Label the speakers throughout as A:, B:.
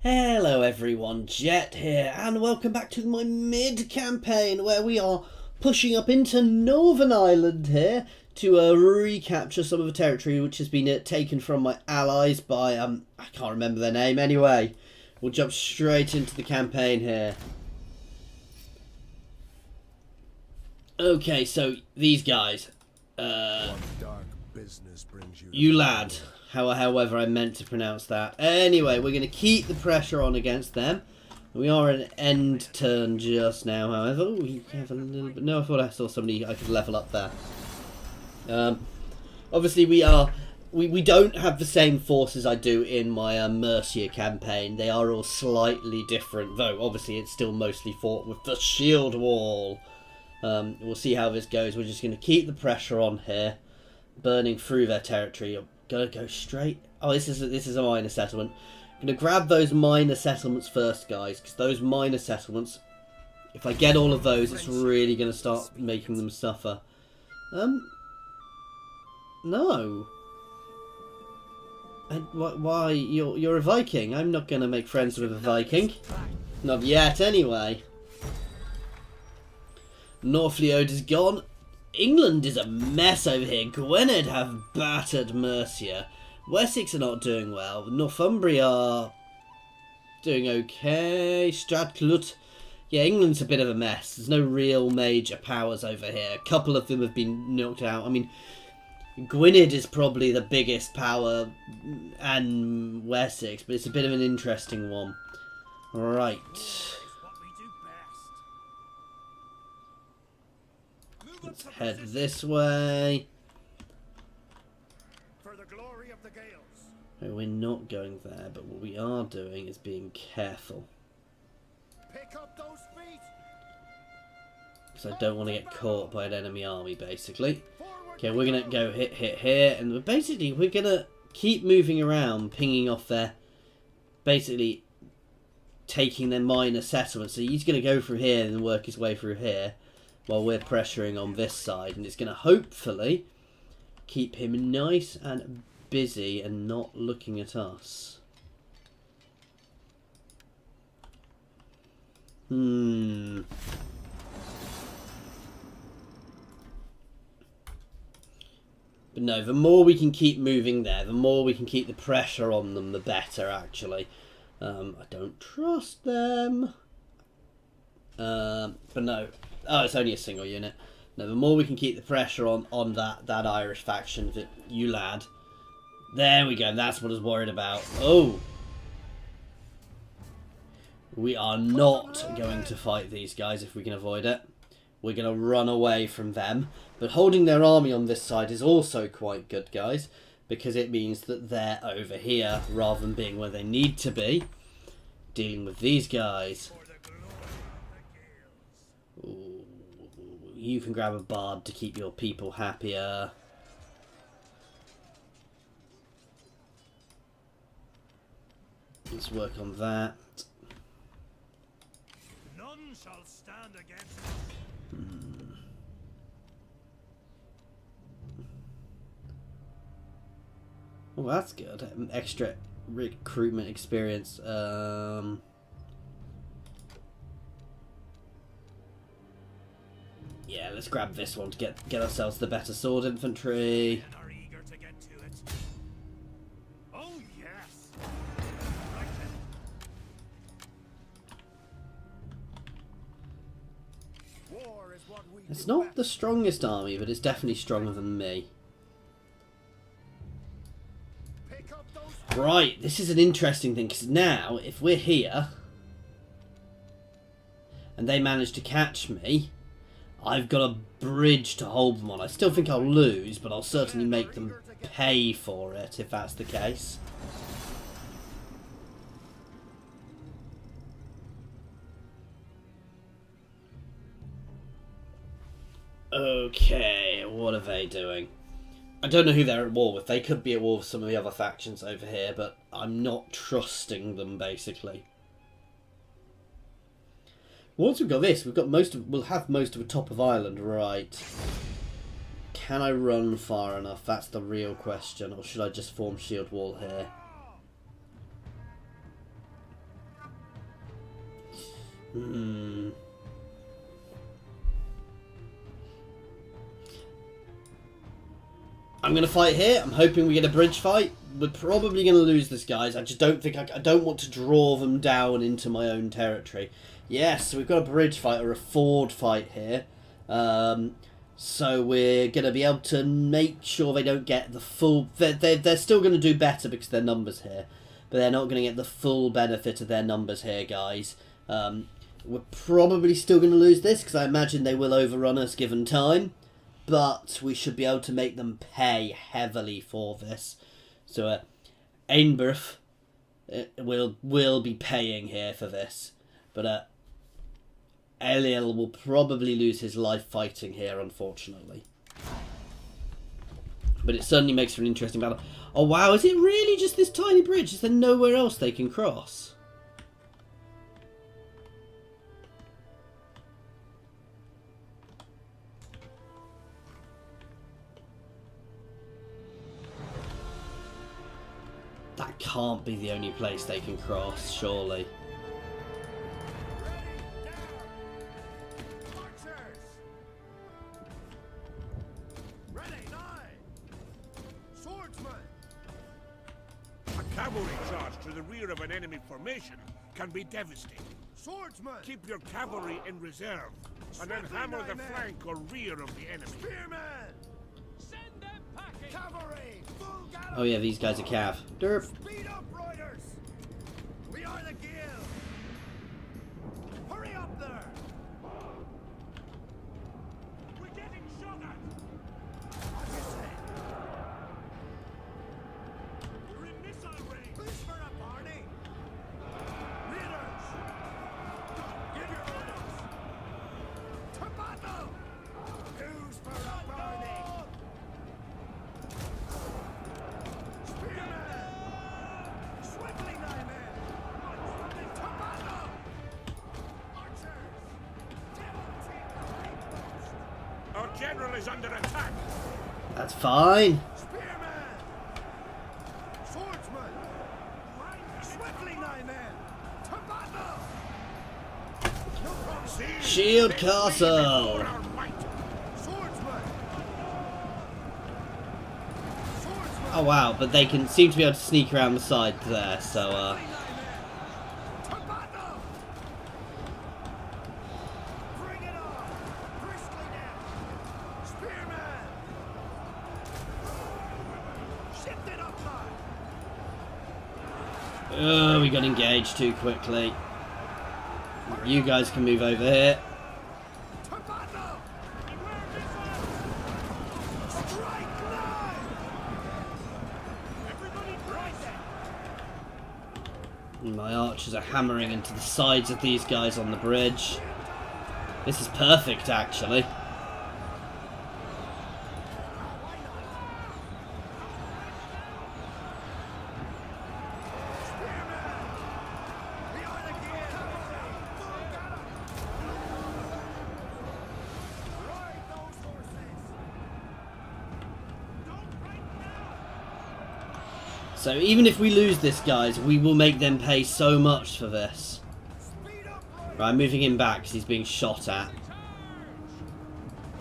A: Hello everyone, Jet here, and welcome back to my Mide campaign, where we are pushing up into Northern Ireland here to recapture some of the territory which has been taken from my allies by, I can't remember their name. Anyway, we'll jump straight into the campaign here. Okay, so these guys, you lad, however I meant to pronounce that. Anyway, we're going to keep the pressure on against them. We are an end turn just now, however. We have a little bit... No, I thought I saw somebody I could level up there. Obviously, we don't have the same forces I do in my Mercia campaign. They are all slightly different, though obviously it's still mostly fought with the shield wall. We'll see how this goes. We're just going to keep the pressure on here, burning through their territory. I'm gonna go straight. Oh, this is a minor settlement. I'm gonna grab those minor settlements first, guys, because those minor settlements, if I get all of those, it's really gonna start making them suffer. No. Why? You're a Viking. I'm not gonna make friends with a Viking. Not yet, anyway. Northfield is gone. England is a mess over here. Gwynedd have battered Mercia. Wessex are not doing well. Northumbria are doing okay. Strathclyde. Yeah, England's a bit of a mess. There's no real major powers over here. A couple of them have been knocked out. I mean, Gwynedd is probably the biggest power, and Wessex, but it's a bit of an interesting one. Right. Let's head this way.
B: For the glory of the Gales.
A: No, we're not going there, but what we are doing is being careful.
B: Pick up those feet.
A: Because I don't want to get caught by an enemy army, basically. Okay, we're going to go hit here, and we're going to keep moving around, pinging off their, basically taking their minor settlements. So he's going to go through here and work his way through here, while we're pressuring on this side, and it's going to hopefully keep him nice and busy and not looking at us. But no, the more we can keep moving there, the more we can keep the pressure on them, the better, actually. I don't trust them. But no. Oh, it's only a single unit. No, the more we can keep the pressure on that Irish faction, that you lad. There we go. That's what I was worried about. Oh, we are not going to fight these guys if we can avoid it. We're going to run away from them. But holding their army on this side is also quite good, guys, because it means that they're over here rather than being where they need to be, dealing with these guys. Ooh. You can grab a bard to keep your people happier. Let's work on that.
B: None shall stand against
A: Oh, that's good. Extra recruitment experience. Yeah, let's grab this one to get ourselves the better sword infantry.
B: and are eager to get to it. Oh yes. Right then. War is what we
A: It's
B: do
A: not
B: best.
A: the strongest army, but it's definitely stronger than me.
B: Pick up those.
A: Right, this is an interesting thing, because now, if we're here, and they manage to catch me, I've got a bridge to hold them on. I still think I'll lose, but I'll certainly make them pay for it, if that's the case. Okay, what are they doing? I don't know who they're at war with. They could be at war with some of the other factions over here, but I'm not trusting them, basically. Once we've got this, we'll have most of the top of Ireland, right? Can I run far enough? That's the real question. Or should I just form shield wall here? I'm going to fight here. I'm hoping we get a bridge fight. We're probably going to lose this, guys. I just don't think I don't want to draw them down into my own territory. Yes, we've got a bridge fight or a ford fight here. So we're going to be able to make sure they don't get the full... They're still going to do better because of their numbers here. But they're not going to get the full benefit of their numbers here, guys. We're probably still going to lose this because I imagine they will overrun us given time. But we should be able to make them pay heavily for this. So Ainbrith will be paying here for this. But Eliel will probably lose his life fighting here, unfortunately. But it certainly makes for an interesting battle. Oh wow, is it really just this tiny bridge? Is there nowhere else they can cross? That can't be the only place they can cross, surely.
B: Cavalry charge to the rear of an enemy formation can be devastating. Swordsman! Keep your cavalry in reserve, and then hammer the flank or rear of the enemy. Spearman! Send them packing! Cavalry!
A: Oh yeah, these guys are cav. Derp.
B: Speed up, riders! We are the guild! Hurry up there! We're getting shot at! What do you say? We're in missile range! Who's for a party? Leaders! Give your orders! To battle! Who's for a party? Spearman! Swiftly, my men! To battle! Archers! Devil take the high post! Our general is under attack!
A: That's fine.
B: Spearman! Swordsman! Swiftly, my men! To battle! No problem.
A: Shield castle.
B: Our might. Swordsman! Swordsman!
A: Oh wow, but they can seem to be able to sneak around the side there, so
B: To battle! Bring it on! Briskly now! Spearman! Shift it up, lad!
A: we got engaged too quickly. You guys can move over here.
B: To battle! Beware missile! Strike now! Everybody brace it!
A: My archers are hammering into the sides of these guys on the bridge. This is perfect, actually.
B: We are the guild! Ride those horses! Don't break now!
A: So even if we lose this, guys, we will make them pay so much for this.
B: Speed up, riders!
A: Right, I'm moving him back because he's being shot at.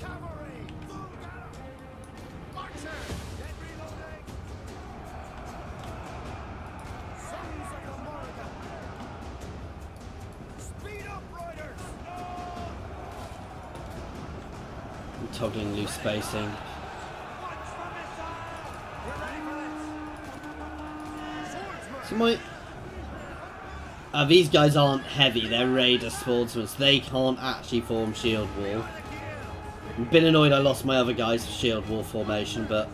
B: Cavalry! Archer! Get reloading! Sons of the Morgan! Speed up, riders!
A: I'm toggling loose spacing.
B: Watch the missile! We're ready for this! Swordsman!
A: So my... these guys aren't heavy, they're raider swordsmen, so they can't actually form shield wall. I'm a bit annoyed I lost my other guys for shield wall formation, but...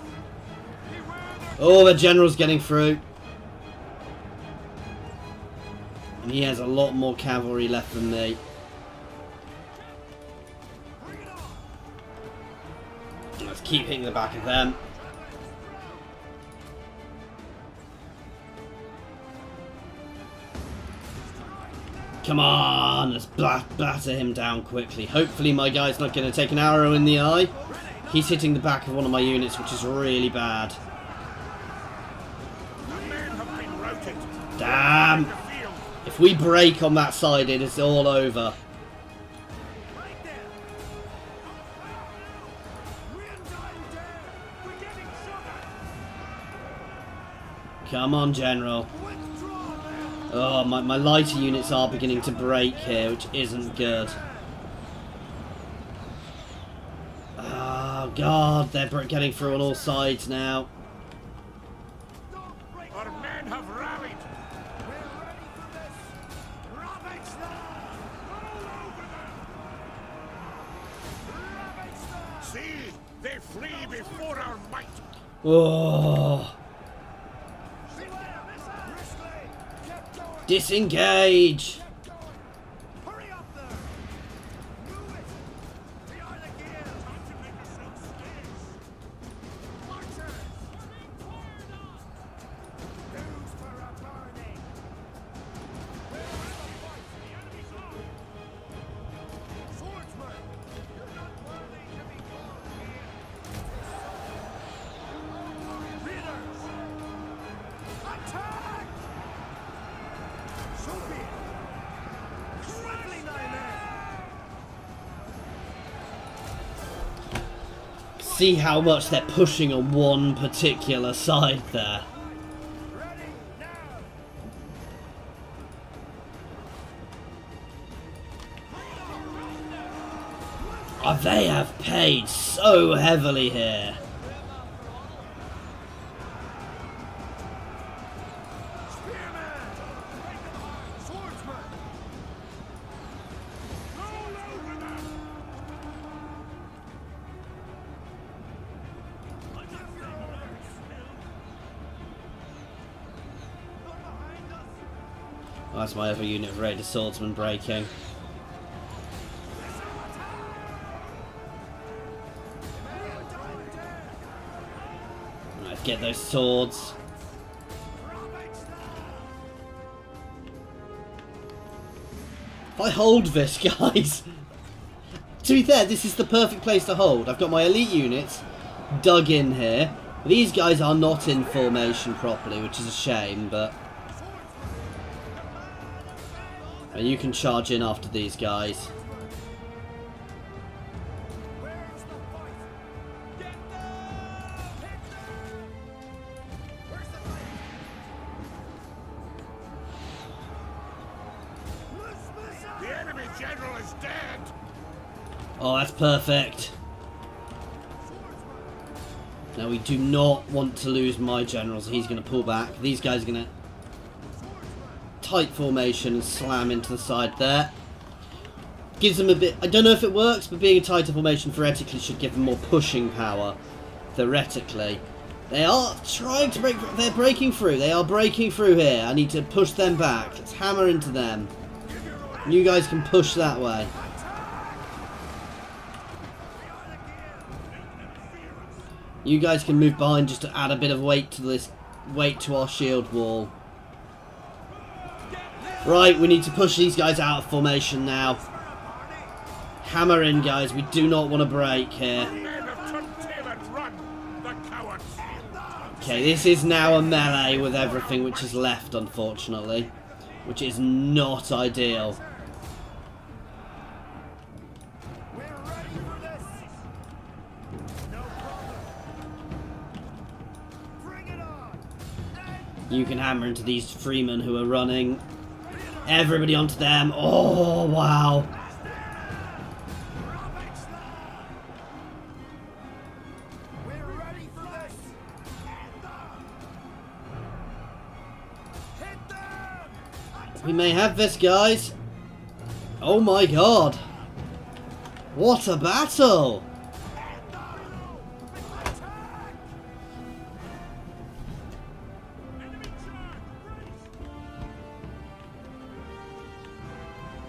A: Oh, the general's getting through. And he has a lot more cavalry left than me.
B: Bring it on!
A: Let's keep hitting the back of them. Come on, let's batter him down quickly. Hopefully my guy's not going to take an arrow in the eye. He's hitting the back of one of my units, which is really bad.
B: The men have been routed.
A: Damn!
B: The field.
A: If we break on that side, it is all over. Come on, General. Oh, my lighter units are beginning to break here, which isn't good. Oh, God, they're getting through on all sides now.
B: Our men have rallied. See, they flee before our might.
A: Oh. Disengage!
B: Hurry up there! Move it! We are the gears! Time to make ourselves scarce! Marchers! News for a burning! Where is the fight? The enemy's on! Swordsman! You're not worthy to be called here! Leaders! Attack! So be it! Swiftly, my men!
A: See how much they're pushing on one particular side there.
B: Ready now!
A: Oh, they have paid so heavily here.
B: Spearman! Swordsman! Roll over them! Give your orders! Look behind us!
A: Oh, that's my other unit of Raider Swordsmen breaking. Right, get those swords. If I hold this, guys... To be fair, this is the perfect place to hold. I've got my elite units dug in here. These guys are not in formation properly, which is a shame, but... And you can charge in after these guys.
B: Where's the fight? Get them! Hit them! Where's the fight? The enemy general is dead!
A: Oh, that's perfect. Now we do not want to lose my generals. He's going to pull back. These guys are going to tight formation and slam into the side there. Gives them a bit... I don't know if it works, but being a tighter formation theoretically should give them more pushing power. Theoretically. They are trying to break... They're breaking through. They are breaking through here. I need to push them back. Let's hammer into them. You guys can push that way. You guys can move behind just to add a bit of weight to this... Weight to our shield wall. Right, we need to push these guys out of formation now. Hammer in, guys. We do not want to break here. Okay, this is now a melee with everything which is left, unfortunately. Which is not ideal. You can hammer into these freemen who are running. Everybody onto them. Oh, wow. We may have this, guys. Oh my god. What a battle.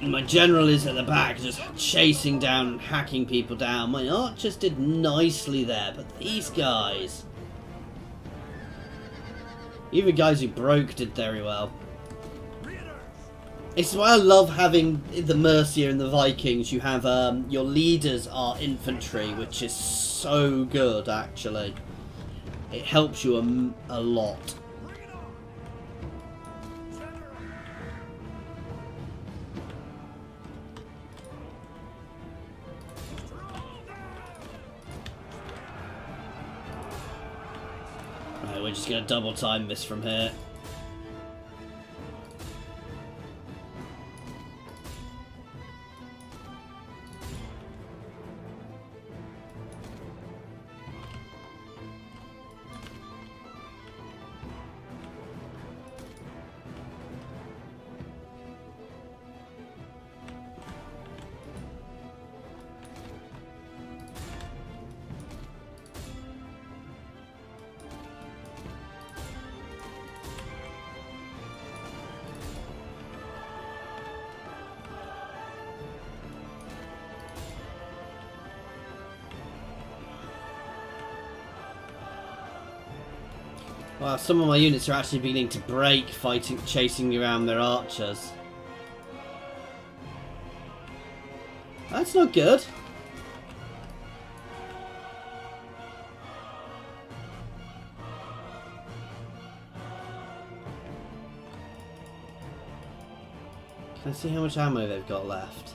A: My general is at the back, just chasing down and hacking people down. My archers did nicely there, but these guys... Even guys who broke did very well. This is why I love having the Mercia and the Vikings. You have, your leaders are infantry, which is so good, actually. It helps you a lot. we're just going to double time this from here. Wow, some of my units are actually beginning to break chasing around their archers. That's not good. Can I see how much ammo they've got left?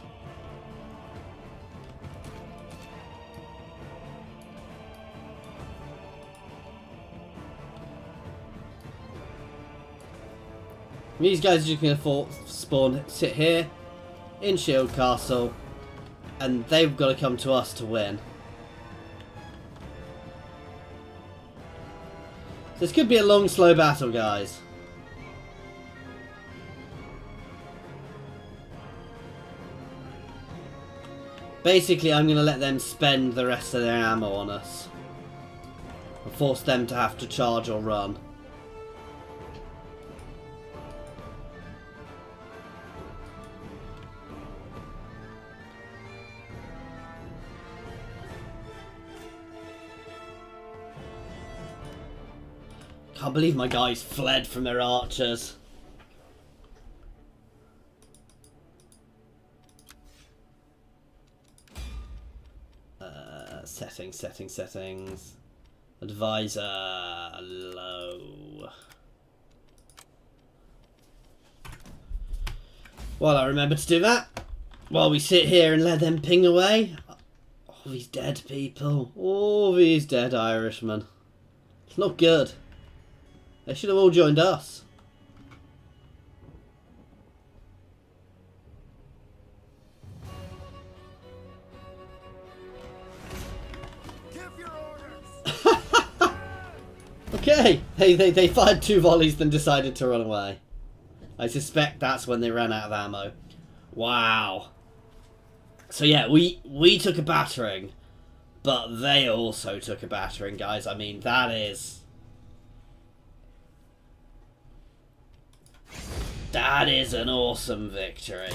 A: These guys are just going to sit here in Shield Castle, and they've got to come to us to win. This could be a long, slow battle, guys. Basically, I'm going to let them spend the rest of their ammo on us and force them to have to charge or run. Can't believe my guys fled from their archers. Settings. Advisor, low. Well, I remember to do that while we sit here and let them ping away. All these dead people. All these dead Irishmen. It's not good. They should have all joined us.
B: Give your orders.
A: Okay, they fired 2 volleys then decided to run away. I suspect that's when they ran out of ammo. Wow. So yeah, we took a battering, but they also took a battering, guys. I mean, that is an awesome victory.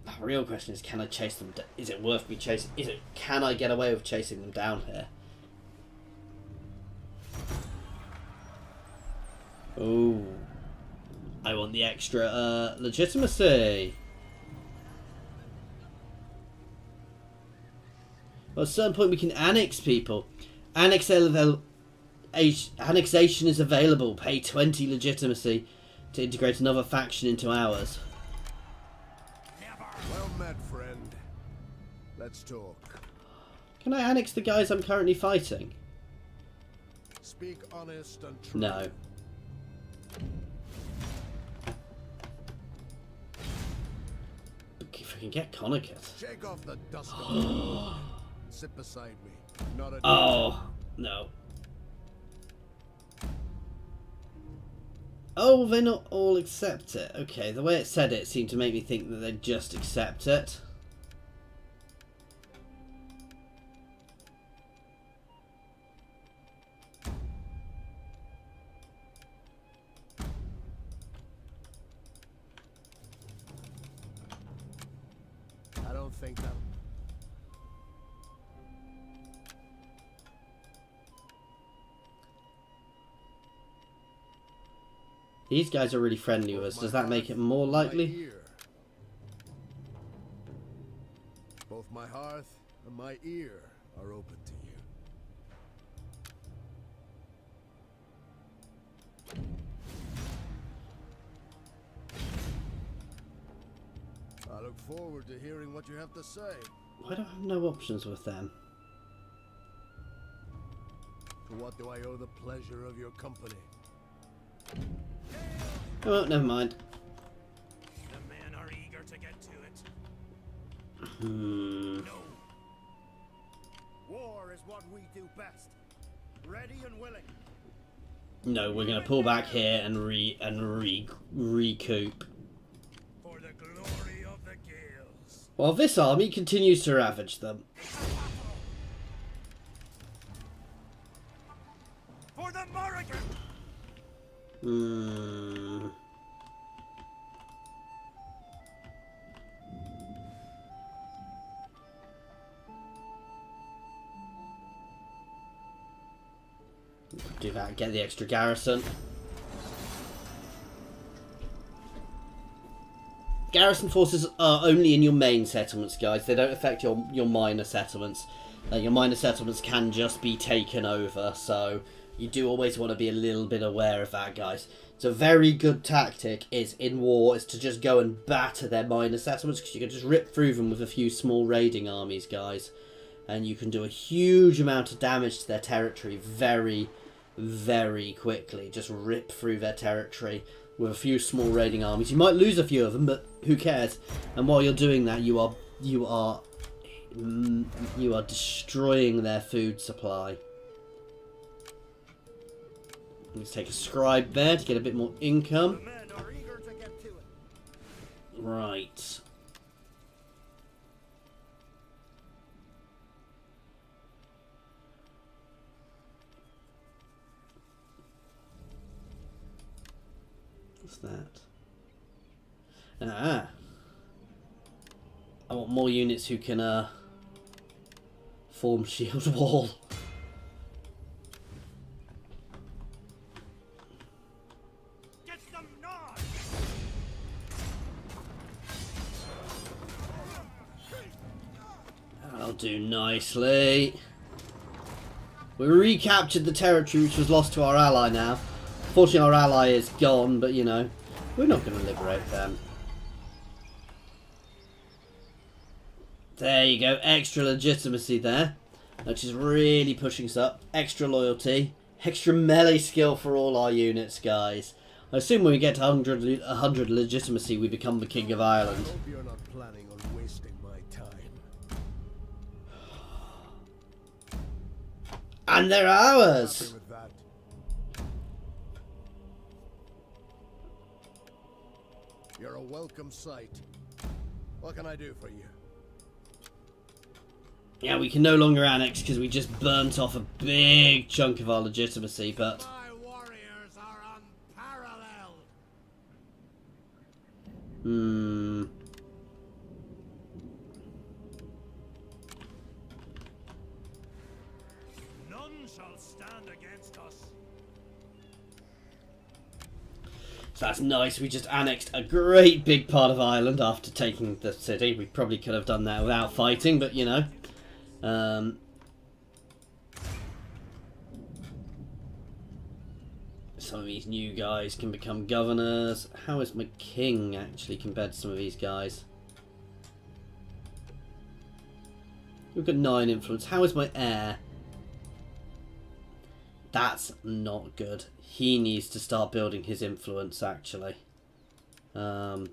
A: The real question is, can I chase them? Is it worth me chasing? Can I get away with chasing them down here? Oh, I want the extra legitimacy. Well, at a certain point we can annex people. Annexation is available. Pay 20 legitimacy to integrate another faction into ours.
B: Well met, friend. Let's talk.
A: Can I annex the guys I'm currently fighting?
B: Speak honest and true.
A: No. If I can get Connaught.
B: Shake off the dust of sit beside me. Not a
A: Oh, no. Oh, they not all accept it. Okay, the way it said it seemed to make me think that they'd just accept it.
B: I don't think that.
A: These guys are really friendly with us. Does that make it more likely?
B: Both my hearth and my ear are open to you. I look forward to hearing what you have to say.
A: Why do I have no options with them?
C: To what do I owe the pleasure of your company?
A: Oh, never mind.
D: The men are eager to get to it.
C: No. War is what we do best. Ready and willing.
A: No, we're gonna pull back here and recoup.
D: For the glory of the Gales.
A: While this army continues to ravage them.
D: For the Morrigan.
A: Do that, get the extra garrison. Garrison forces are only in your main settlements, guys. They don't affect your minor settlements. Your minor settlements can just be taken over, so you do always want to be a little bit aware of that, guys. It's a very good tactic in war is to just go and batter their minor settlements, because you can just rip through them with a few small raiding armies, guys. And you can do a huge amount of damage to their territory very, very quickly. Just rip through their territory with a few small raiding armies. You might lose a few of them, but who cares? And while you're doing that, you are destroying their food supply. Let's take a scribe there to get a bit more income.
C: The men are eager to get to it.
A: Right. What's that? Ah. I want more units who can form shield wall.
D: Get them not.
A: That'll do nicely. We recaptured the territory which was lost to our ally now. Fortunately our ally is gone, but you know, we're not going to liberate them. There you go, extra legitimacy there, which is really pushing us up. Extra loyalty, extra melee skill for all our units, guys. I assume when we get to 100 legitimacy, we become the King of
C: I
A: Ireland.
C: hope you're not planning on wasting my time.
A: And they're ours!
C: Happy with that? You're a welcome sight. What can I do for you?
A: Yeah, we can no longer annex because we just burnt off a big chunk of our legitimacy, but...
D: My warriors are unparalleled. None shall stand against us.
A: So that's nice. We just annexed a great big part of Ireland after taking the city. We probably could have done that without fighting, but you know. Some of these new guys can become governors. How is my king actually compared to some of these guys? We've got 9 influence. How is my heir? That's not good. He needs to start building his influence, actually. Or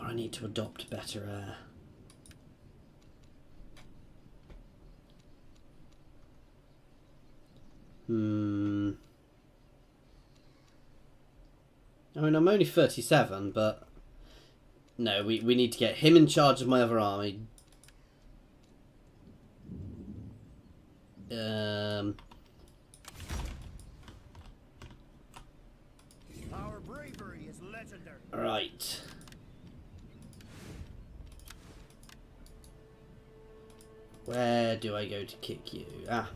A: I need to adopt better heir. I mean, I'm only 37, but... No, we need to get him in charge of my other army.
C: Our bravery is legendary.
A: Right. Where do I go to kick you? Ah.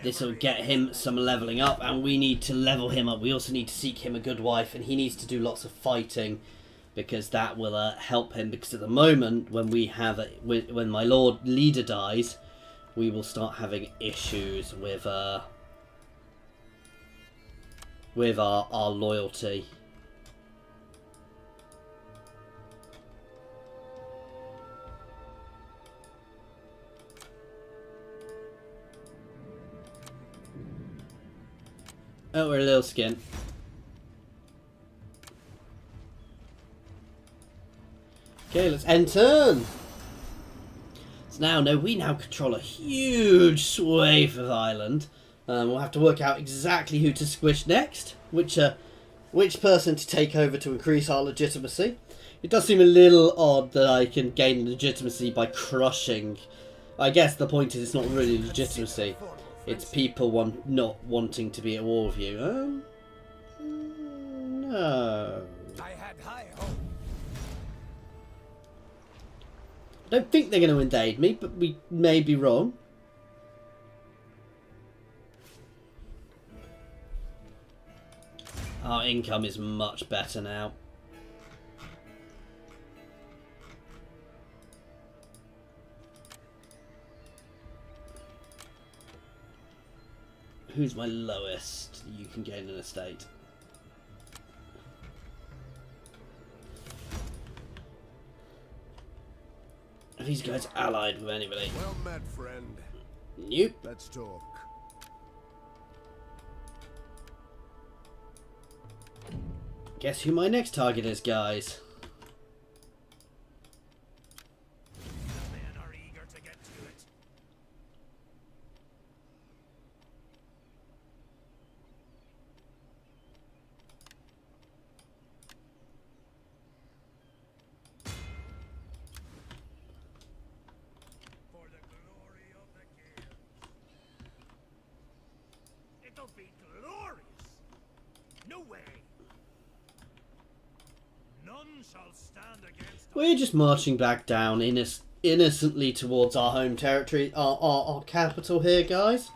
A: This will get him some leveling up, and we need to level him up. We also need to seek him a good wife, and he needs to do lots of fighting, because that will help him. Because at the moment, when we have when my lord leader dies, we will start having issues with our loyalty. Oh, we're a little skin. Okay, let's end turn. So we now control a huge swathe of island. We'll have to work out exactly who to squish next, which person to take over to increase our legitimacy. It does seem a little odd that I can gain legitimacy by crushing. I guess the point is it's not really legitimacy. It's people not wanting to be at war with you. No.
D: I had high hope.
A: I don't think they're going to invade me, but we may be wrong. Our income is much better now. Who's my lowest? You can gain an estate. Are these guys allied with anybody?
C: Well met, friend.
A: Nope.
C: Let's talk.
A: Guess who my next target is, guys?
D: The men are eager to get to it. For the glory of the guild.
B: It'll be glorious. No way.
D: None shall stand against us.
A: We're just marching back down innocently towards our home territory, our capital here, guys.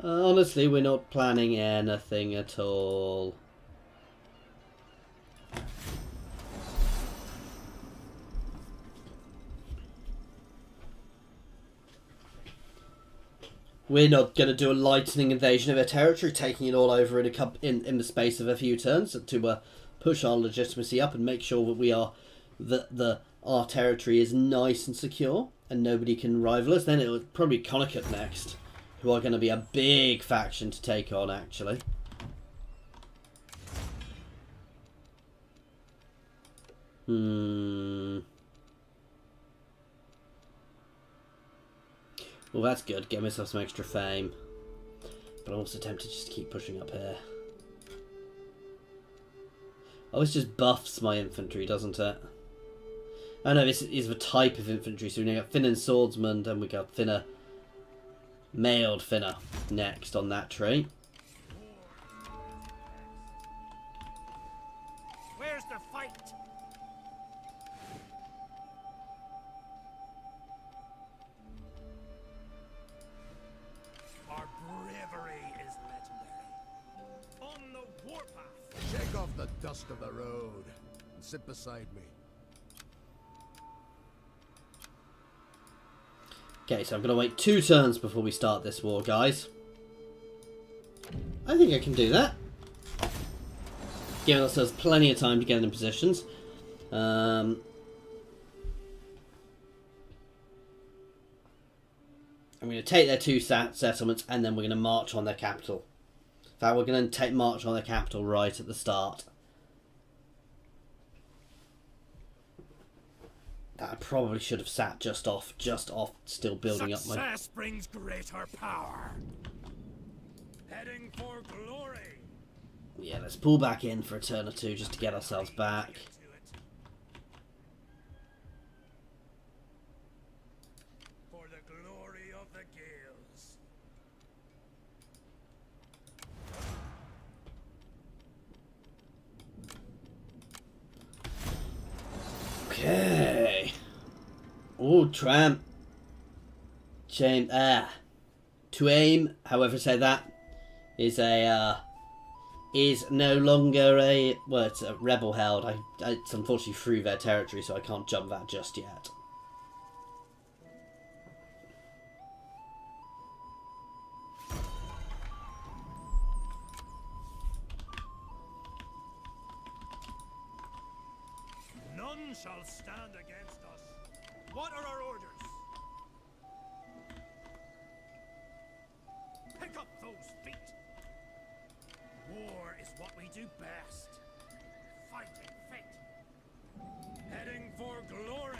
A: Honestly, we're not planning anything at all. We're not going to do a lightning invasion of their territory, taking it all over in the space of a few turns to push our legitimacy up and make sure that we are our territory is nice and secure and nobody can rival us. Then it will probably Connacht next, who are going to be a big faction to take on, actually. Well, that's good. Get myself some extra fame. But I'm also tempted just to keep pushing up here. Oh, this just buffs my infantry, doesn't it? Oh no, this is the type of infantry. So we got Finnan Swordsman, and we got Finner, Mailed Finner next on that tree.
B: Where's the fight?
D: Our bravery is legendary. On the warpath.
C: Shake off the dust of the road and sit beside me.
A: Okay, so I'm going to wait 2 turns before we start this war, guys. I think I can do that. Giving ourselves plenty of time to get in positions. I'm going to take their 2 settlements and then we're going to march on their capital. In fact, we're going to march on their capital right at the start. That I probably should have sat just off, still building up my...
D: Success brings greater power. Heading for glory.
A: Yeah, let's pull back in for a turn or 2 just to get ourselves back.
D: For the glory of the guilds.
A: Okay. Oh, tramp. Shame. To aim, however say that, is no longer a... Well, it's a rebel held. It's unfortunately through their territory, so I can't jump that just yet.
D: None shall stand against us. What are our orders? Pick up those feet. what we do best. Fighting fit. Heading for glory.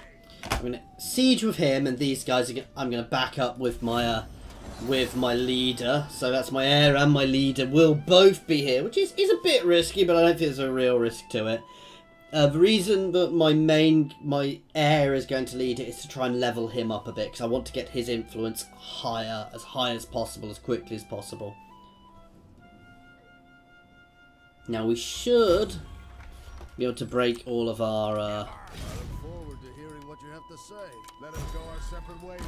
A: I'm gonna siege with him, and these guys are I'm gonna back up with my leader. So that's my heir and my leader will both be here, which is a bit risky, but I don't think there's a real risk to it. The reason that my heir is going to lead it is to try and level him up a bit, because I want to get his influence higher, as high as possible, as quickly as possible. Now we should be able to break all of our...
C: I look forward to hearing what you have to say. Let us go our separate ways.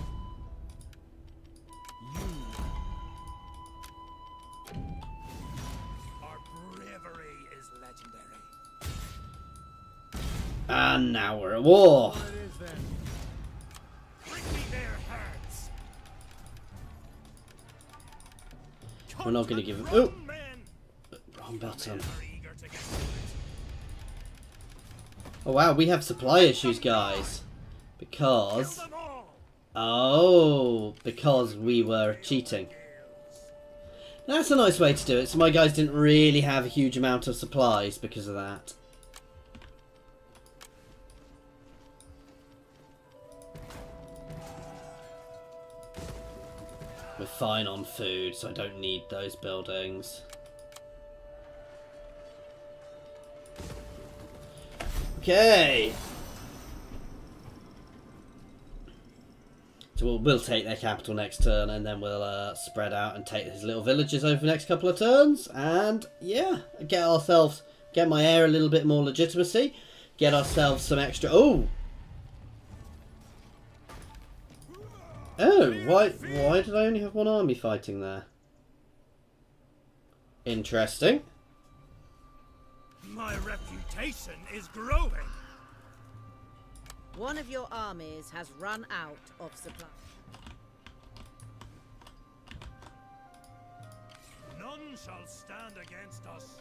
D: Our bravery is legendary.
A: And now we're at war.
C: What it is then?
D: Bring me their heads.
A: We're not going to give him...
D: Oh,
A: Oh! Wrong button. Oh wow, we have supply issues, guys. Because... Oh, because we were cheating. That's a nice way to do it. So my guys didn't really have a huge amount of supplies because of that. We're fine on food, so I don't need those buildings. Okay. So we'll take their capital next turn, and then we'll spread out and take his little villages over the next couple of turns. And yeah, get my heir a little bit more legitimacy. Get ourselves some extra... Oh! Oh, why did I only have one army fighting there? Interesting.
D: My reputation is growing.
E: One of your armies has run out of supply.
D: None shall stand against us.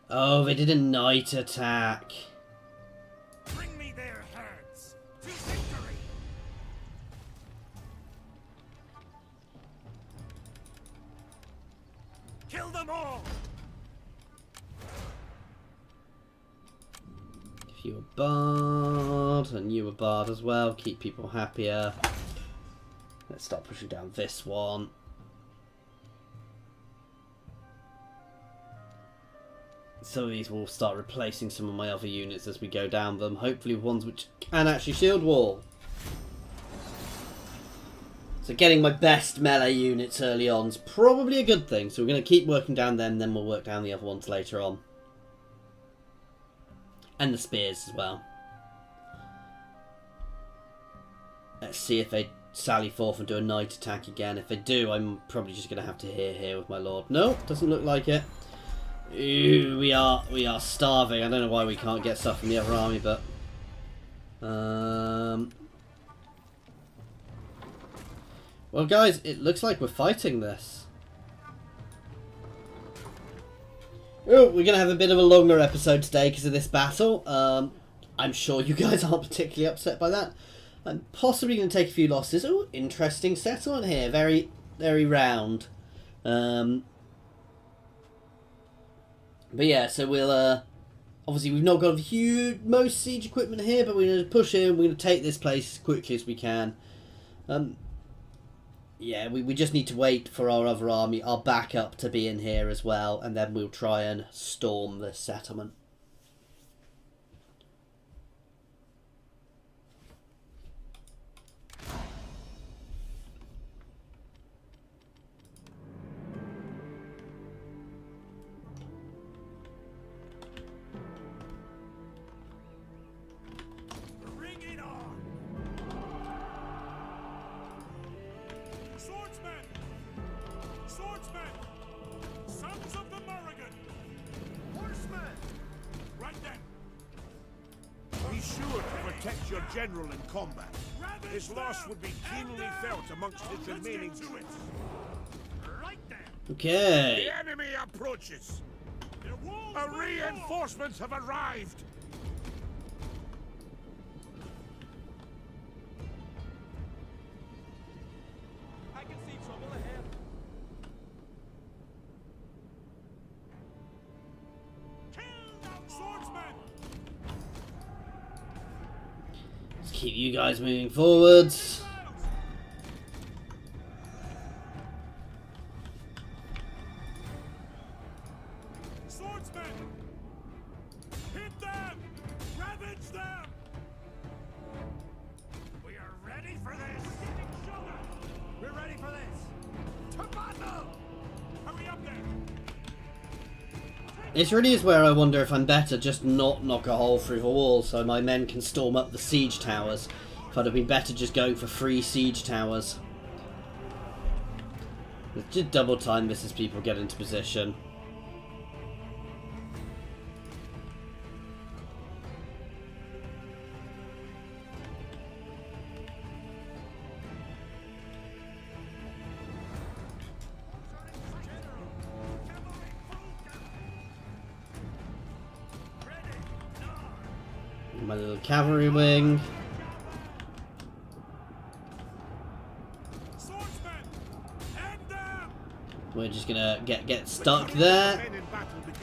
A: Oh, they did a night attack.
D: Bring me their heads to victory. Kill them all.
A: If you a bard, and you a bard as well, keep people happier. Let's start pushing down this one. Some of these will start replacing some of my other units as we go down them. Hopefully ones which can actually shield wall. So getting my best melee units early on is probably a good thing. So we're going to keep working down them, then we'll work down the other ones later on. And the spears as well. Let's see if they sally forth and do a night attack again. If they do, I'm probably just going to have to here with my lord. No, doesn't look like it. Ooh, we are starving. I don't know why we can't get stuff from the other army, but well, guys, it looks like we're fighting this. Oh, we're gonna have a bit of a longer episode today because of this battle. I'm sure you guys aren't particularly upset by that. I'm possibly gonna take a few losses. Oh, interesting settlement here. Very, very round. But yeah, so we'll, obviously we've not got most siege equipment here, but we're going to push in, we're going to take this place as quickly as we can. Yeah, we just need to wait for our other army, our backup, to be in here as well, and then we'll try and storm the settlement.
B: Protect your general in combat. His loss would be keenly felt amongst his remaining troops.
D: Right then.
A: Okay.
B: The enemy approaches. A reinforcements have arrived.
A: Let's keep you guys moving forwards.
B: Swordsmen! Hit them! Ravage them!
D: We are ready for this!
B: We're ready for this! To battle! Hurry up there!
A: This really is where I wonder if I'm better just not knock a hole through the wall so my men can storm up the siege towers. If I'd have been better just going for 3 siege towers. Let's just double time this as people get into position. My little cavalry wing.
B: Swordsmen! End them!
A: We're just gonna get stuck there.
B: Men in battle begin.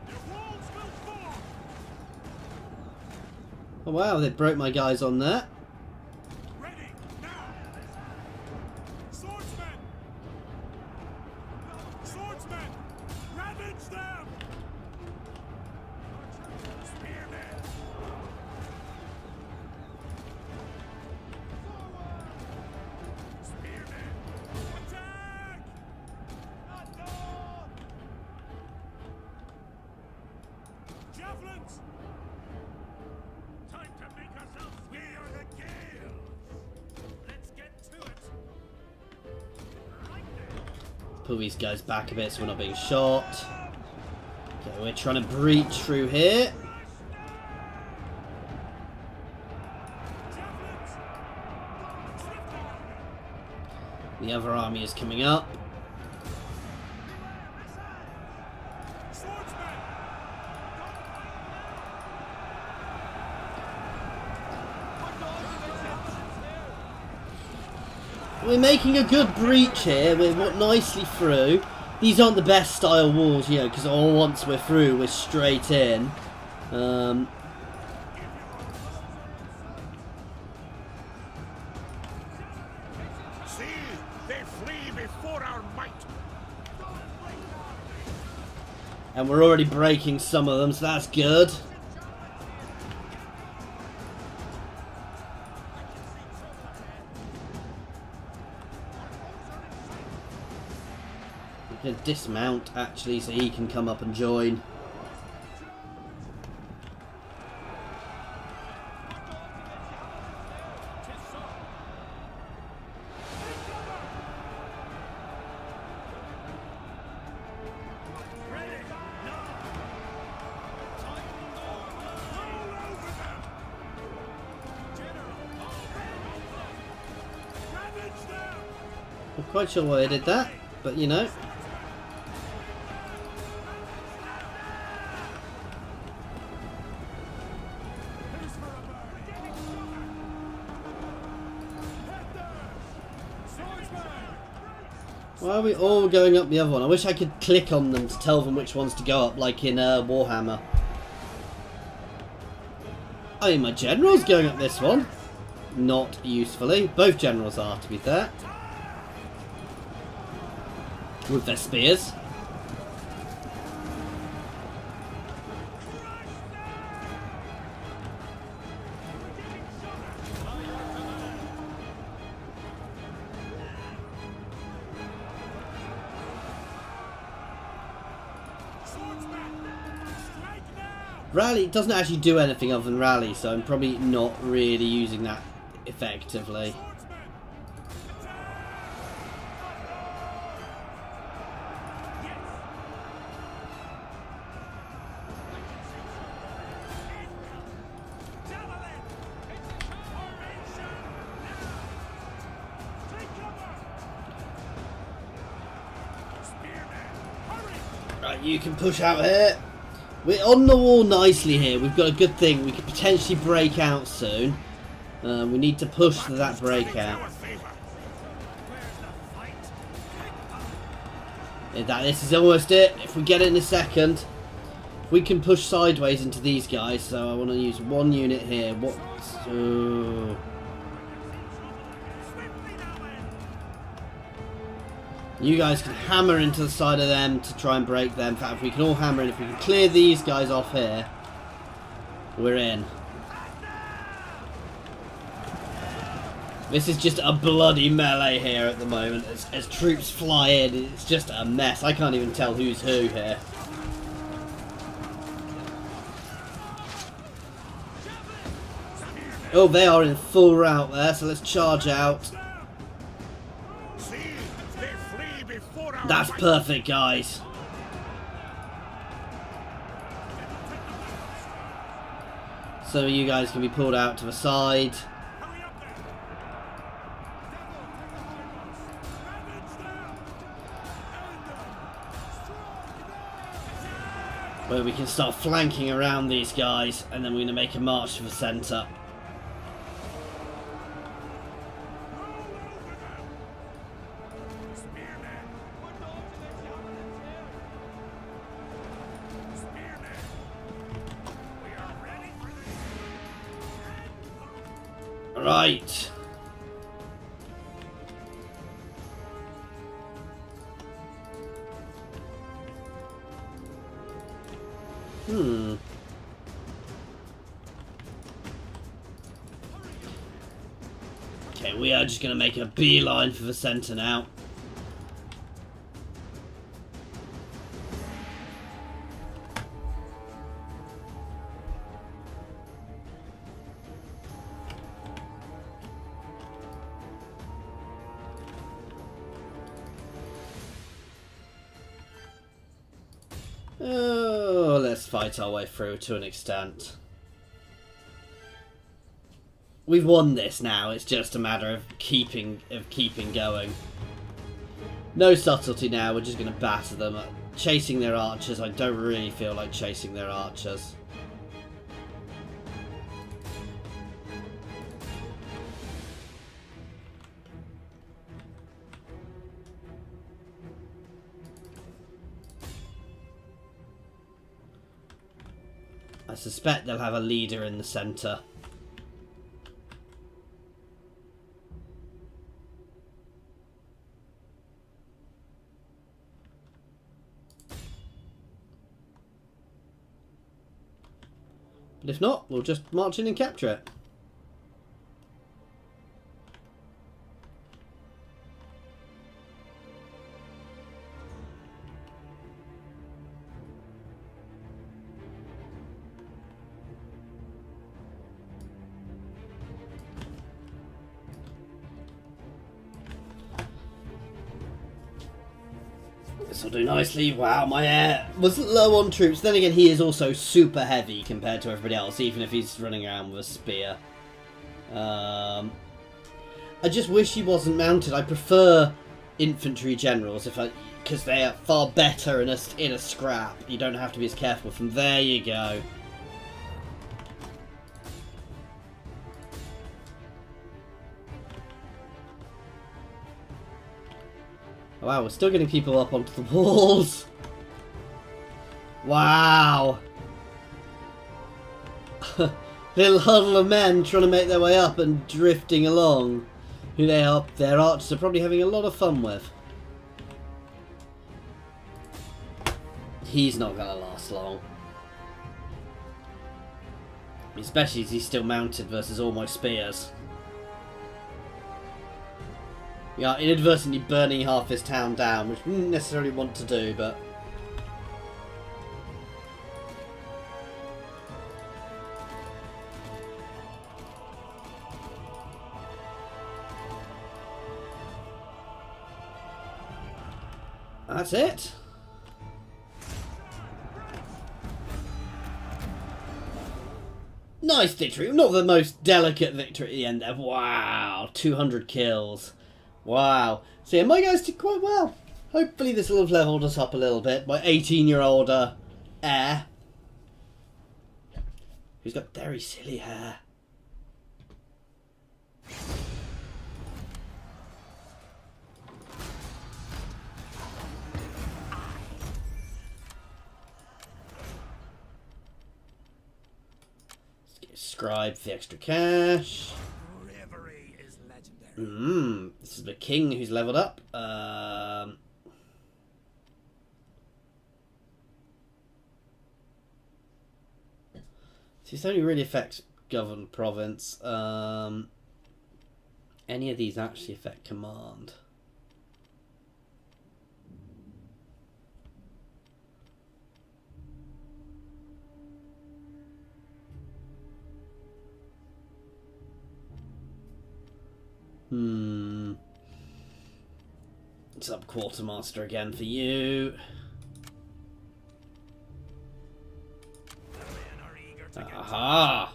B: Their walls will fall!
A: Oh wow, they broke my guys on that.
B: Ready! Now! Swordsmen! Swordsmen! Ravage them! Spearmen! Spearmen! Attack! Javelins!
D: Time to make ourselves. We are the Gales. Let's get to it. Right there.
A: Pull these guys back a bit so we're not being shot. Okay, we're trying to breach through here. The other army is coming up.
B: Swordsmen!
A: We're making a good breach here. We're nicely through. These aren't the best style walls, you know, because all once we're through, we're straight in.
B: See, they flee before our might.
A: And we're already breaking some of them, so that's good. We can dismount actually so he can come up and join. Not quite sure why I did that, but you know. Why are we all going up the other one? I wish I could click on them to tell them which ones to go up, like in Warhammer. I mean, my general's going up this one. Not usefully. Both generals are, to be fair. With their spears. Rally doesn't actually do anything other than rally, so I'm probably not really using that effectively. Right, you can push out here. We're on the wall nicely here. We've got a good thing. We could potentially break out soon. We need to push for that breakout. This is almost it. If we get it in a second. We can push sideways into these guys, so I want to use one unit here. What? You guys can hammer into the side of them to try and break them. In fact, if we can all hammer in, if we can clear these guys off here, we're in. This is just a bloody melee here at the moment. As troops fly in, it's just a mess. I can't even tell who's who here. Oh, they are in full rout there, so let's charge out.
B: See, they flee before our
A: That's perfect, guys. So you guys can be pulled out to the side. Where we can start flanking around these guys, and then we're going to make a march to the centre. Right. Okay, we are just going to make a beeline for the centre now. Oh, let's fight our way through to an extent. We've won this now. It's just a matter of keeping going. No subtlety now. We're just going to batter them. Chasing their archers. I don't really feel like chasing their archers. I suspect they'll have a leader in the centre. But if not, we'll just march in and capture it. This will do nicely. Wow, my air was low on troops. Then again, he is also super heavy compared to everybody else, even if he's running around with a spear. I just wish he wasn't mounted. I prefer infantry generals because they are far better in a scrap. You don't have to be as careful with them. There you go. Wow, we're still getting people up onto the walls. Wow. Little huddle of men trying to make their way up and drifting along. Who they are, their archers are probably having a lot of fun with. He's not going to last long. Especially as he's still mounted versus all my spears. We are inadvertently burning half his town down, which we didn't necessarily want to do, but... That's it. Nice victory. Not the most delicate victory at the end there. Wow, 200 kills. Wow. So yeah, my guys did quite well. Hopefully this will have leveled us up a little bit. My 18-year-old heir, who's got very silly hair. subscribe for the extra cash.
D: Bravery is legendary.
A: This is the king who's leveled up. This only really affects governed province. Any of these actually affect command? Sub quartermaster again for you.
D: The men are eager to get
A: Aha!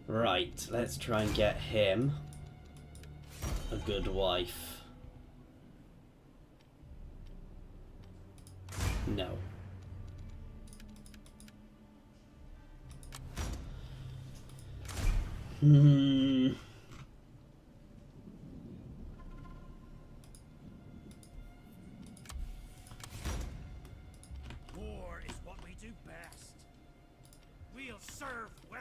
A: Right, let's try and get him a good wife. No.
D: war is what we do best. We'll serve well.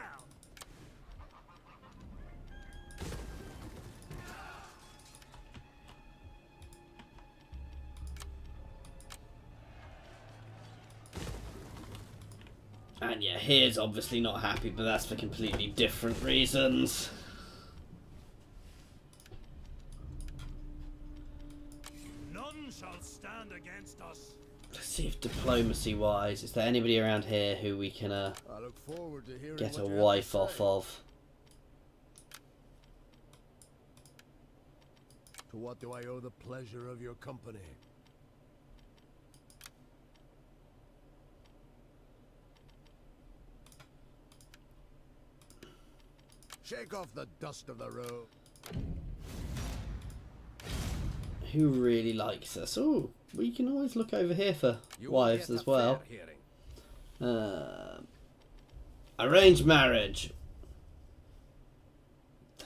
A: And yeah, here's obviously not happy, but that's for completely different reasons.
D: None shall stand against us.
A: Let's see if diplomacy-wise, is there anybody around here who we can
C: I look forward to hearing
A: get
C: what
A: a
C: you have to
A: wife
C: say.
A: off of?
C: To what do I owe the pleasure of your company? Shake off the dust of the road.
A: Who really likes us? Oh, we can always look over here for wives as well. Arranged marriage.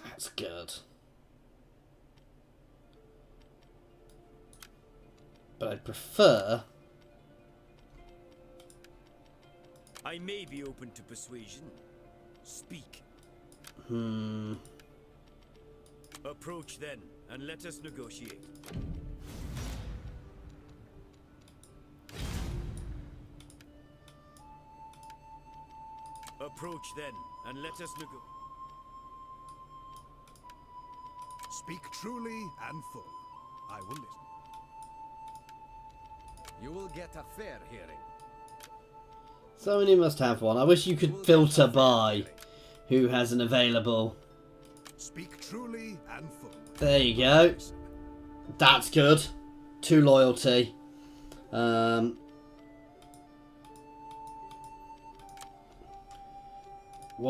A: That's good. But I'd prefer...
F: I may be open to persuasion. Speak. Approach then, and let us negotiate. Approach then, and let us negotiate.
C: Speak truly and full. I will listen. You will get a fair hearing.
A: Somebody must have one. I wish you could filter by who has an available.
C: Speak truly and full.
A: There you go. That's good. 2 loyalty. What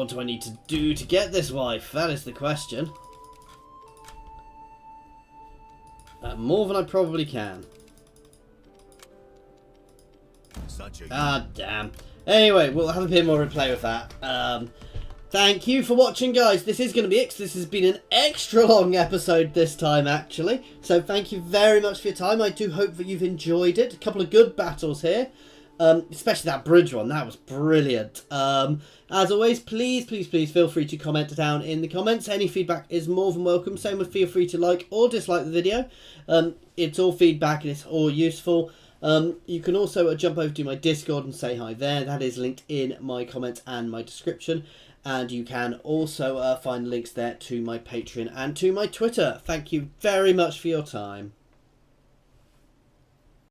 A: do I need to do to get this wife? That is the question. More than I probably can. Ah, damn. Anyway, we'll have a bit more replay with that. Thank you for watching, guys. This is going to be it. This has been an extra long episode this time, actually. So thank you very much for your time. I do hope that you've enjoyed it. A couple of good battles here. Especially that bridge one. That was brilliant. As always, please feel free to comment down in the comments. Any feedback is more than welcome. Same with feel free to like or dislike the video. It's all feedback and it's all useful. You can also jump over to my Discord and say hi there. That is linked in my comments and my description. And you can also find links there to my Patreon and to my Twitter. Thank you very much for your time.